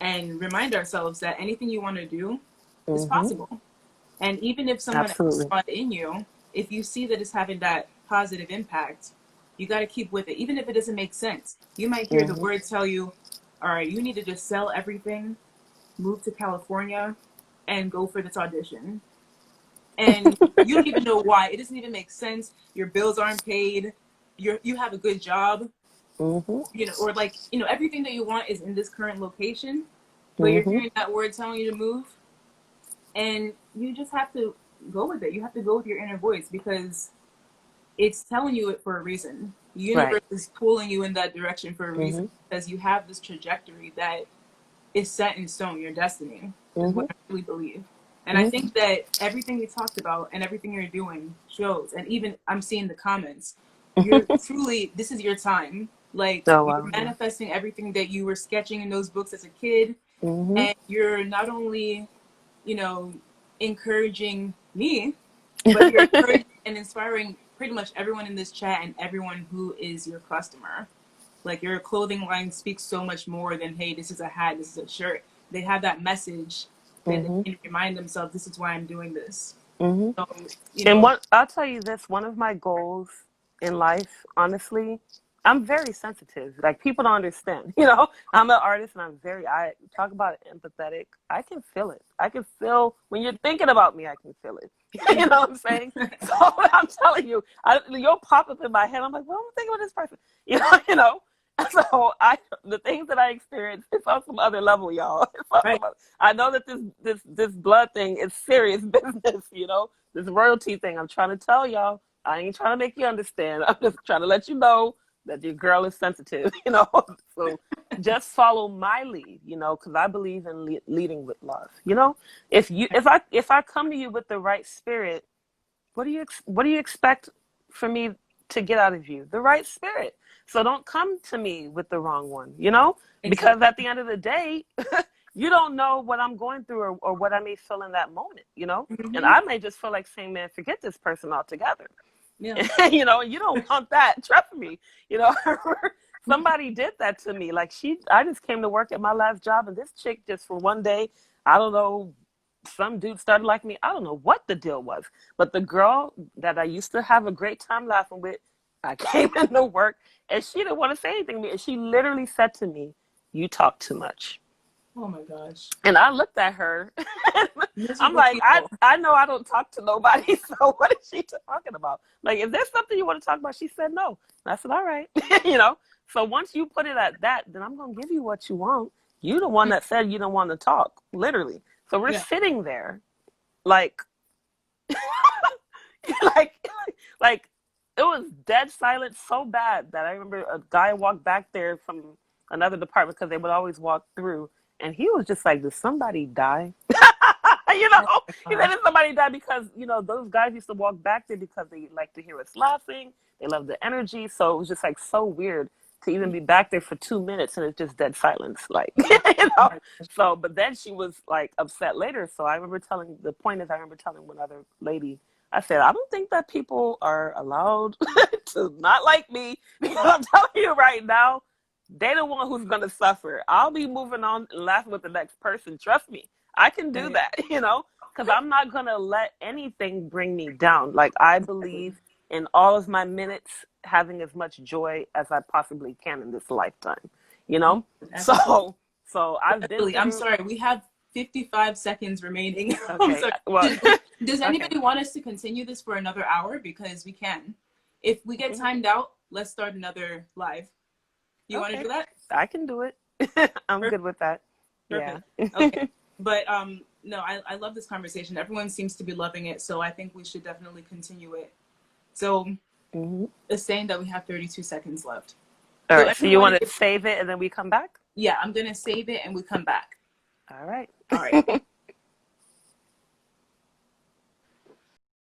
and remind ourselves that anything you want to do is Mm-hmm. possible. And even if someone else Absolutely. saw it in you, if you see that it's having that positive impact, you got to keep with it. Even if it doesn't make sense, you might hear the Mm-hmm. word tell you, all right, you need to just sell everything, move to California, and go for this audition. And you don't even know why. It doesn't even make sense. Your bills aren't paid. You have a good job, Mm-hmm. or like, everything that you want is in this current location, but you're Mm-hmm. hearing that word telling you to move, and you just have to go with it. You have to go with your inner voice because it's telling you it for a reason. The Right. universe is pulling you in that direction for a reason Mm-hmm. because you have this trajectory that is set in stone. Your destiny is what Mm-hmm. I really believe. And I Mm-hmm. think that everything you talked about and everything you're doing shows. And even I'm seeing the comments. You're truly, this is your time. Like, Oh you're wow. Yeah. manifesting everything that you were sketching in those books as a kid. Mm-hmm. And you're not only, you know, encouraging me, but you're encouraging and inspiring pretty much everyone in this chat and everyone who is your customer. Like, your clothing line speaks so much more than, hey, this is a hat, this is a shirt. They have that message that they Mm-hmm. can remind themselves, this is why I'm doing this. Mm-hmm. So, And what I'll tell you this, one of my goals in life, honestly, I'm very sensitive. Like people don't understand. I'm an artist and I talk about it empathetic. I can feel it. I can feel when you're thinking about me, I can feel it. You know what I'm saying? So I'm telling you, you'll pop up in my head. I'm like, well, I'm thinking about this person. you know. So the things that I experience, it's on some other level, y'all. It's on right. some other, I know that this blood thing is serious business. This royalty thing. I'm trying to tell y'all. I ain't trying to make you understand. I'm just trying to let you know that your girl is sensitive. So just follow my lead, because I believe in leading with love. If I come to you with the right spirit, what do you expect for me to get out of you? The right spirit. So don't come to me with the wrong one. Because Exactly. at the end of the day, you don't know what I'm going through or what I may feel in that moment. And Mm-hmm. I may just feel like saying, man, forget this person altogether. Yeah. You don't want that. Trust me. You know, somebody did that to me. Like I just came to work at my last job and this chick just for one day, I don't know, some dude started liking me. I don't know what the deal was. But the girl that I used to have a great time laughing with, I came into work and she didn't want to say anything to me. And she literally said to me, you talk too much. Oh my gosh. And I looked at her. I'm Miserable like, I, people. I know I don't talk to nobody. So what is she talking about? Like, is there something you want to talk about? She said no. And I said, all right. So once you put it at that, then I'm going to give you what you want. You the one that said you don't want to talk, literally. So we're Yeah. sitting there like, like, like it was dead silent so bad that I remember a guy walked back there from another department because they would always walk through. And he was just like, did somebody die? Oh my He said, gosh. did somebody die? Because, those guys used to walk back there because they like to hear us laughing. They love the energy. So it was just like so weird to even be back there for 2 minutes and it's just dead silence. Like, Oh my gosh. So, but then she was like upset later. So I remember I remember telling one other lady, I said, I don't think that people are allowed to not like me because I'm telling you right now, they the one who's gonna suffer. I'll be moving on and laughing with the next person. Trust me, I can do Right. that. Because I'm not gonna let anything bring me down. Like I Exactly. believe in all of my minutes having as much joy as I possibly can in this lifetime. You Yeah, know, absolutely. so I've been Beverly, I'm through. sorry. We have 55 seconds remaining. I'm Okay, sorry. well, Does okay. anybody want us to continue this for another hour? Because we can. If we get Mhm. timed out, let's start another live. You want to Okay, do that? I can do it. I'm good Perfect. with that. Yeah. Perfect. Okay. But no, I love this conversation. Everyone seems to be loving it, so I think we should definitely continue it. So Hmm. it's saying that we have 32 seconds left. All So right. So you everyone, want to save it and then we come back? yeah, I'm gonna save it and we come back. All right. All right.